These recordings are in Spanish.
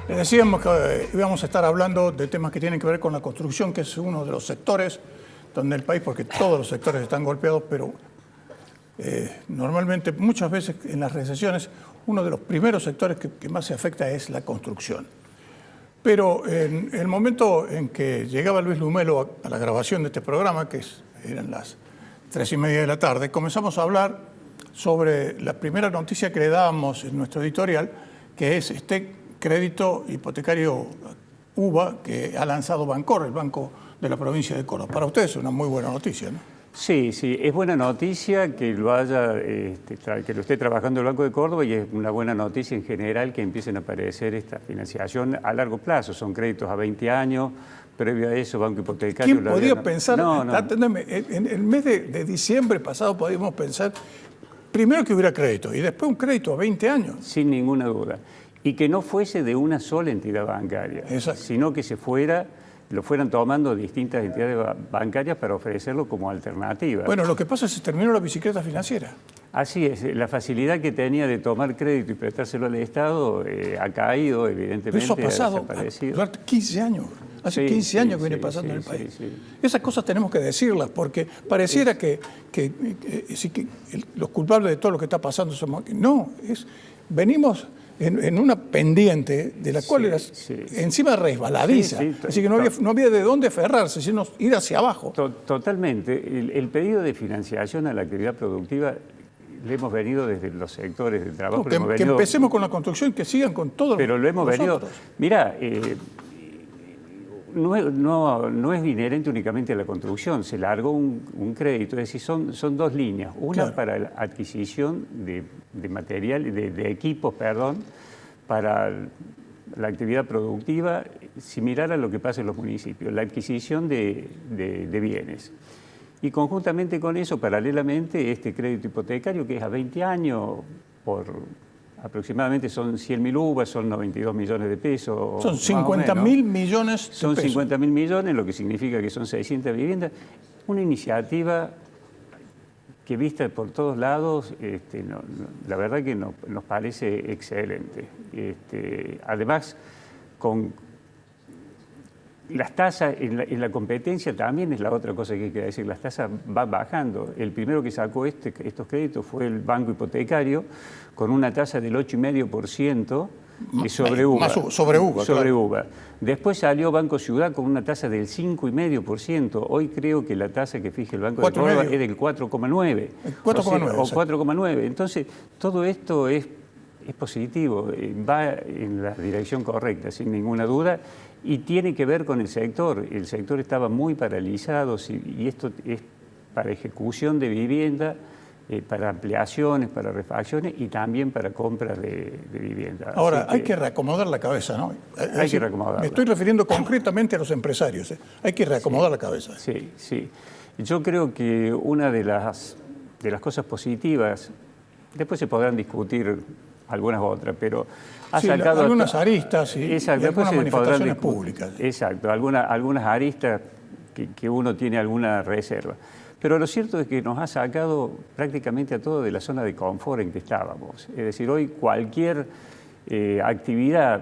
Les decíamos que íbamos a estar hablando de temas que tienen que ver con la construcción, que es uno de los sectores donde el país, porque todos los sectores están golpeados, pero normalmente, muchas veces en las recesiones, uno de los primeros sectores que más se afecta es la construcción. Pero en el momento en que llegaba Luis Lumelo a la grabación de este programa, que eran las 3:30 de la tarde, comenzamos a hablar sobre la primera noticia que le dábamos en nuestro editorial, que es este crédito hipotecario UBA que ha lanzado Bancor, el Banco de la Provincia de Córdoba. Para ustedes es una muy buena noticia, ¿no? Sí, es buena noticia que lo esté trabajando el Banco de Córdoba, y es una buena noticia en general que empiecen a aparecer esta financiación a largo plazo. Son créditos a 20 años, previo a eso Banco Hipotecario... ¿Quién podía pensar? En el mes de diciembre pasado podíamos pensar primero que hubiera crédito y después un crédito a 20 años. Sin ninguna duda. Y que no fuese de una sola entidad bancaria, sino que lo fueran tomando distintas entidades bancarias para ofrecerlo como alternativa. Bueno, lo que pasa es que se terminó la bicicleta financiera. Así es, la facilidad que tenía de tomar crédito y prestárselo al Estado ha caído, evidentemente. Eso ha pasado durante 15 años. Hace 15 años que viene pasando en el país. Esas cosas tenemos que decirlas, porque pareciera que los culpables de todo lo que está pasando somos... No, venimos en una pendiente de la cual era encima resbaladiza. Así que no había de dónde aferrarse, sino ir hacia abajo. Totalmente. El pedido de financiación a la actividad productiva le hemos venido desde los sectores de trabajo. Que empecemos con la construcción, que sigan con todo. Pero lo hemos venido... Mirá, no es inherente únicamente a la construcción. Se largó un crédito, es decir, son dos líneas. Una para la adquisición de material, de equipos, para la actividad productiva, similar a lo que pasa en los municipios, la adquisición de bienes. Y conjuntamente con eso, paralelamente, este crédito hipotecario, que es a 20 años, aproximadamente son 100.000 UVA, son 92 millones de pesos. Son 50.000 millones de pesos. Son 50.000 millones, lo que significa que son 600 viviendas. Una iniciativa que, vista por todos lados, la verdad que nos parece excelente. Además, con las tasas en la competencia también es la otra cosa que hay que decir. Las tasas van bajando. El primero que sacó estos créditos fue el Banco Hipotecario, con una tasa del 8,5% sobre UVA. Sobre UVA. Después salió Banco Ciudad con una tasa del 5,5%. Hoy creo que la tasa que fija el Banco de Córdoba es del 4,9%. 4,9%. Entonces, todo esto es positivo, va en la dirección correcta, sin ninguna duda, y tiene que ver con el sector. El sector estaba muy paralizado, y esto es para ejecución de vivienda, para ampliaciones, para refacciones y también para compras de vivienda. Ahora, hay que reacomodar la cabeza, ¿no? Hay que reacomodarla. Me estoy refiriendo concretamente a los empresarios. Hay que reacomodar la cabeza. Sí. Yo creo que una de las cosas positivas, después se podrán discutir algunas otras, pero ha sacado algunas aristas y algunas manifestaciones públicas. Exacto, algunas aristas que uno tiene alguna reserva. Pero lo cierto es que nos ha sacado prácticamente a todos de la zona de confort en que estábamos. Es decir, hoy cualquier actividad,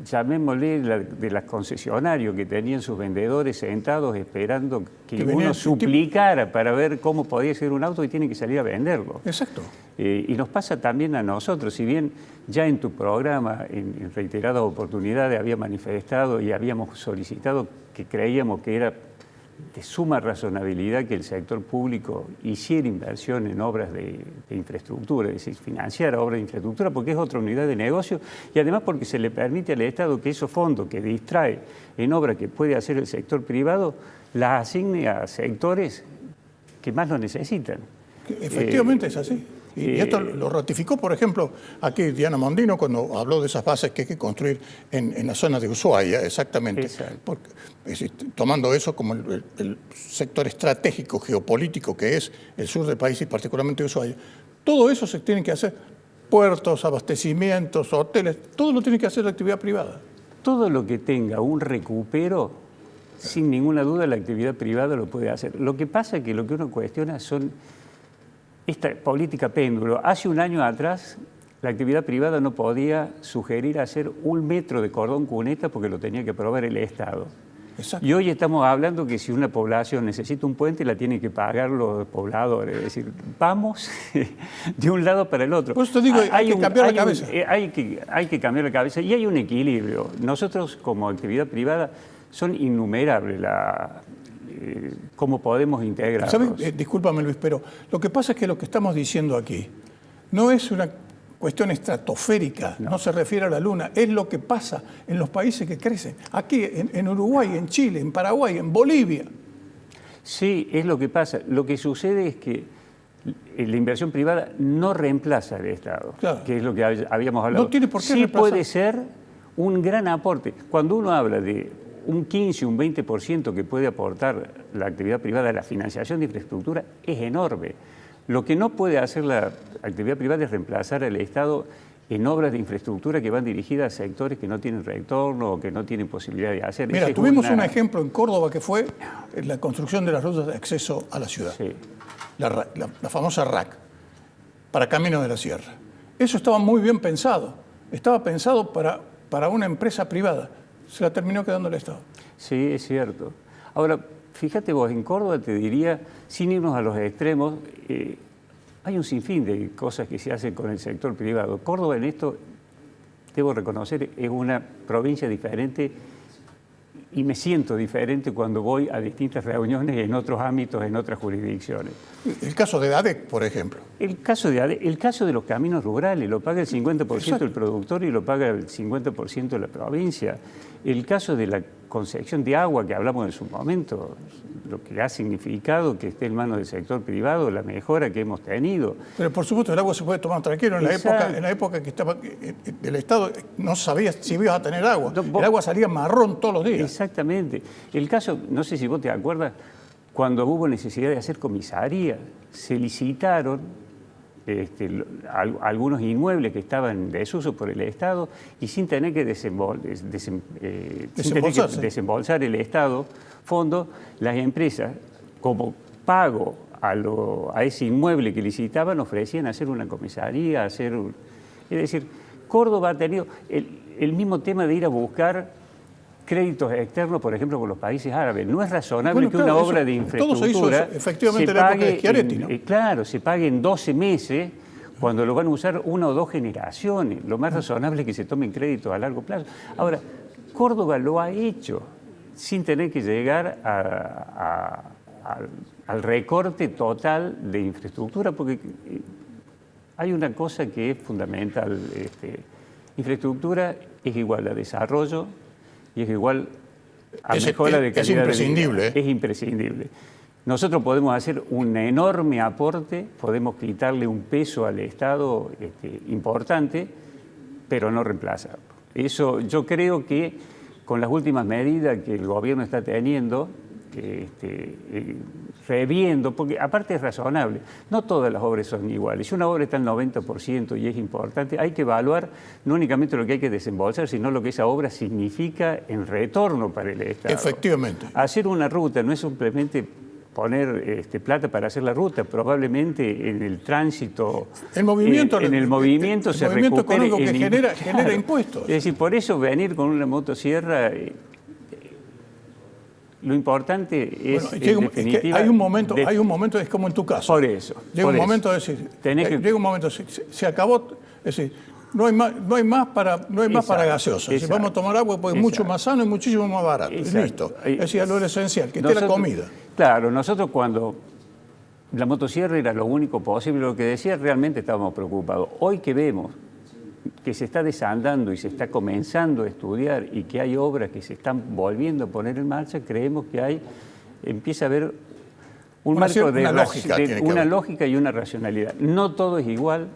llamémosle de los concesionarios que tenían sus vendedores sentados esperando que uno suplicara para ver cómo podía ser un auto, y tienen que salir a venderlo. Exacto. Y nos pasa también a nosotros. Si bien ya en tu programa, en reiteradas oportunidades, había manifestado y habíamos solicitado que creíamos que era de suma razonabilidad que el sector público hiciera inversión en obras de infraestructura, es decir, financiara obras de infraestructura, porque es otra unidad de negocio, y además porque se le permite al Estado que esos fondos que distrae en obras que puede hacer el sector privado, las asigne a sectores que más lo necesitan. Efectivamente es así. Y esto lo ratificó, por ejemplo, aquí Diana Mondino cuando habló de esas bases que hay que construir en la zona de Ushuaia, exactamente. Porque, tomando eso como el sector estratégico, geopolítico que es el sur del país y particularmente Ushuaia. Todo eso se tiene que hacer. Puertos, abastecimientos, hoteles, todo lo tiene que hacer la actividad privada. Todo lo que tenga un recupero, sin ninguna duda la actividad privada lo puede hacer. Lo que pasa es que lo que uno cuestiona son esta política péndulo. Hace un año atrás la actividad privada no podía sugerir hacer 1 metro de cordón cuneta porque lo tenía que aprobar el Estado. Exacto. Y hoy estamos hablando que si una población necesita un puente, la tienen que pagar los pobladores. Es decir, vamos de un lado para el otro. Por eso te digo, hay que cambiar la cabeza. Hay que cambiar la cabeza y hay un equilibrio. Nosotros, como actividad privada, son innumerables cómo podemos integrarnos. ¿Sabes? Discúlpame, Luis, pero lo que pasa es que lo que estamos diciendo aquí no es una cuestión estratosférica, no se refiere a la Luna, es lo que pasa en los países que crecen. Aquí, en Uruguay, en Chile, en Paraguay, en Bolivia. Sí, es lo que pasa. Lo que sucede es que la inversión privada no reemplaza al Estado, claro, que es lo que habíamos hablado. No tiene por qué sí reemplazar. Puede ser un gran aporte. Cuando uno habla de un 15, un 20% que puede aportar la actividad privada a la financiación de infraestructura, es enorme. Lo que no puede hacer la actividad privada es reemplazar al Estado en obras de infraestructura que van dirigidas a sectores que no tienen retorno o que no tienen posibilidad de hacer. Mira, tuvimos un ejemplo en Córdoba que fue la construcción de las rutas de acceso a la ciudad. Sí. La famosa RAC, para Caminos de la Sierra. Eso estaba muy bien pensado. Estaba pensado para una empresa privada. Se la terminó quedando el Estado. Sí, es cierto. Ahora, fíjate vos, en Córdoba te diría, sin irnos a los extremos, hay un sinfín de cosas que se hacen con el sector privado. Córdoba en esto, debo reconocer, es una provincia diferente y me siento diferente cuando voy a distintas reuniones en otros ámbitos, en otras jurisdicciones. El caso de ADEC, por ejemplo. El caso de los caminos rurales, lo paga el 50% Exacto. el productor y lo paga el 50% de la provincia. El caso de la concepción de agua que hablamos en su momento, lo que ha significado que esté en manos del sector privado, la mejora que hemos tenido. Pero por supuesto el agua se puede tomar tranquilo. En la época que estaba el Estado no sabía si ibas a tener agua. El agua salía marrón todos los días. Exactamente. El caso, no sé si vos te acuerdas, cuando hubo necesidad de hacer comisaría, se licitaron algunos inmuebles que estaban en desuso por el Estado y sin tener que desembolsar el Estado fondos, las empresas, como pago a ese inmueble que licitaban, ofrecían hacer una comisaría, es decir, Córdoba ha tenido el mismo tema de ir a buscar créditos externos, por ejemplo, con los países árabes. No es razonable que una obra de infraestructura todo se hizo efectivamente en la época de Schiaretti, ¿no? Claro, se pague en 12 meses cuando lo van a usar 1 o 2 generaciones. Lo más razonable es que se tomen créditos a largo plazo. Ahora, Córdoba lo ha hecho sin tener que llegar al recorte total de infraestructura, porque hay una cosa que es fundamental. Infraestructura es igual a desarrollo, y es igual a mejora de calidad. Es imprescindible. De vida. Es imprescindible. Nosotros podemos hacer un enorme aporte, podemos quitarle un peso al Estado importante, pero no reemplazarlo. Eso yo creo que con las últimas medidas que el gobierno está teniendo, reviendo, porque aparte es razonable, no todas las obras son iguales. Si una obra está al 90% y es importante, hay que evaluar no únicamente lo que hay que desembolsar, sino lo que esa obra significa en retorno para el Estado. Efectivamente. Hacer una ruta no es simplemente poner plata para hacer la ruta, probablemente en el tránsito, el movimiento, en el movimiento se movimiento recupere económico que genera impuestos. Es decir, por eso venir con una motosierra, lo importante es, bueno, es que hay un momento, es como en tu caso. Por eso. Llega un momento de decir, se acabó, es decir, no hay más para gaseosa. Si vamos a tomar agua, pues es mucho más sano y muchísimo más barato. Y listo. Es decir, lo esencial, que esté la comida. Claro, nosotros cuando la motosierra era lo único posible, lo que decía, realmente estábamos preocupados. Hoy que vemos que se está desandando y se está comenzando a estudiar y que hay obras que se están volviendo a poner en marcha, creemos que empieza a haber una lógica y una racionalidad. No todo es igual.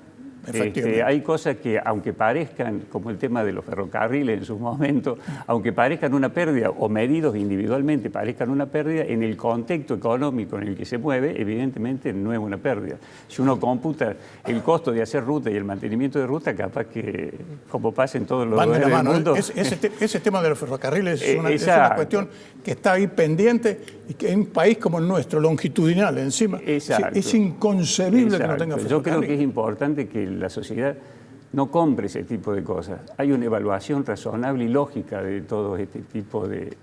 Hay cosas que, aunque parezcan, como el tema de los ferrocarriles en su momento, aunque parezcan una pérdida o medidos individualmente parezcan una pérdida, en el contexto económico en el que se mueve, evidentemente no es una pérdida. Si uno computa el costo de hacer ruta y el mantenimiento de ruta, capaz que, como pasa en todos los lugares del mundo... Ese tema de los ferrocarriles es una cuestión que está ahí pendiente y que en un país como el nuestro, longitudinal encima, es inconcebible que no tenga ferrocarriles. Yo creo que es importante que la sociedad no compre ese tipo de cosas. Hay una evaluación razonable y lógica de todo este tipo de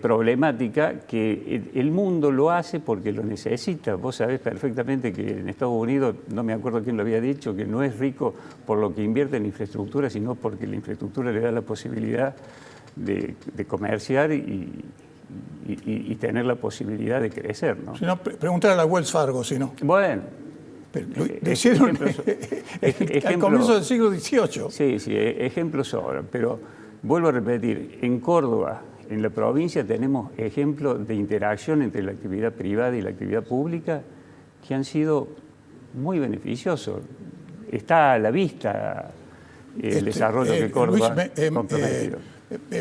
problemática que el mundo lo hace porque lo necesita. Vos sabés perfectamente que en Estados Unidos, no me acuerdo quién lo había dicho, que no es rico por lo que invierte en infraestructura, sino porque la infraestructura le da la posibilidad de comerciar y tener la posibilidad de crecer, ¿no? Si no, preguntar a la Wells Fargo, si no. Bueno. Pero lo hicieron al comienzo del siglo XVIII. Sí, ejemplos sobran, pero vuelvo a repetir, en Córdoba, en la provincia, tenemos ejemplos de interacción entre la actividad privada y la actividad pública que han sido muy beneficiosos. Está a la vista el desarrollo que Córdoba ha comprometido.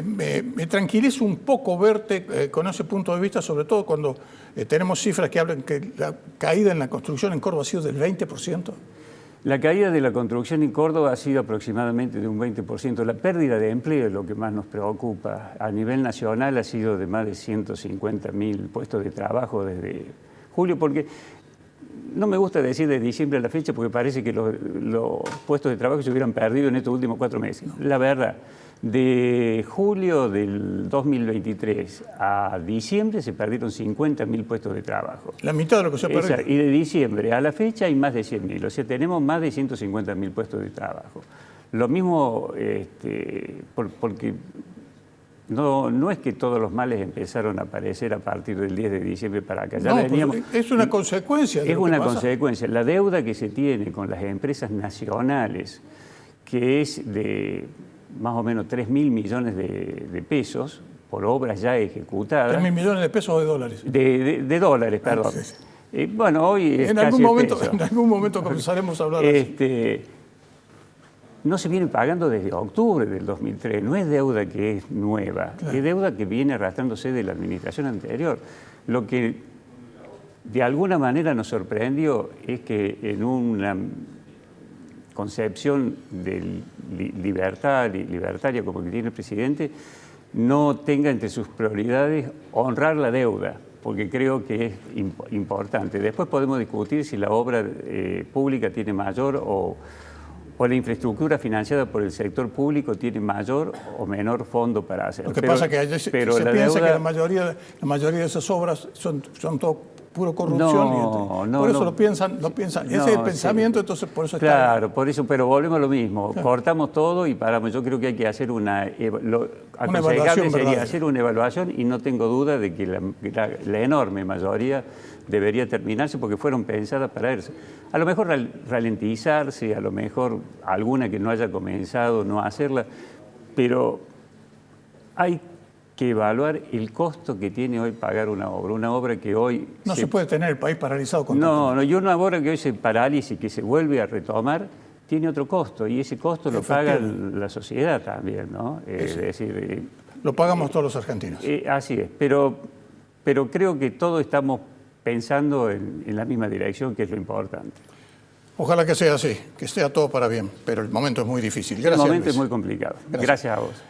Me tranquiliza un poco verte con ese punto de vista, sobre todo cuando tenemos cifras que hablan que la caída en la construcción en Córdoba ha sido del 20%. La caída de la construcción en Córdoba ha sido aproximadamente de un 20%. La pérdida de empleo es lo que más nos preocupa. A nivel nacional ha sido de más de 150.000 puestos de trabajo desde julio, porque no me gusta decir de diciembre a la fecha porque parece que los puestos de trabajo se hubieran perdido en estos últimos 4 meses. No. La verdad, de julio del 2023 a diciembre se perdieron 50.000 puestos de trabajo. La mitad de lo que se ha perdido. Y de diciembre a la fecha hay más de 100.000, o sea, tenemos más de 150.000 puestos de trabajo. Lo mismo porque no es que todos los males empezaron a aparecer a partir del 10 de diciembre para acá. Ya veníamos, es una consecuencia de es lo que una pasa. consecuencia. La deuda que se tiene con las empresas nacionales, que es de más o menos 3.000 millones de pesos por obras ya ejecutadas. ¿3.000 millones de pesos o de dólares? De dólares, perdón. Bueno, hoy es en casi algún momento comenzaremos a hablar de eso. No se viene pagando desde octubre del 2003. No es deuda que es nueva, claro. Es deuda que viene arrastrándose de la administración anterior. Lo que de alguna manera nos sorprendió es que en una concepción libertaria como que tiene el presidente, no tenga entre sus prioridades honrar la deuda, porque creo que es importante. Después podemos discutir si la obra pública tiene mayor o la infraestructura financiada por el sector público tiene mayor o menor fondo para hacerlo. Lo que pasa es que se piensa deuda, que la mayoría de esas obras son todo puro corrupción. Por eso lo piensan. Ese es el pensamiento, entonces por eso está... Claro, por eso, pero volvemos a lo mismo. Claro. Cortamos todo y paramos. Yo creo que hay que hacer una evaluación, sería hacer una evaluación, y no tengo duda de que la enorme mayoría debería terminarse porque fueron pensadas para eso. A lo mejor ralentizarse, a lo mejor alguna que no haya comenzado, no hacerla, pero hay que evaluar el costo que tiene hoy pagar una obra que hoy... No se puede tener el país paralizado con No, y una obra que hoy se paraliza y que se vuelve a retomar, tiene otro costo, y ese costo lo paga la sociedad también, ¿no? Es decir... lo pagamos todos los argentinos. Así es, pero creo que todos estamos pensando en la misma dirección, que es lo importante. Ojalá que sea así, que sea todo para bien, pero el momento es muy difícil. Gracias, El momento Luis. es muy complicado. Gracias a vos.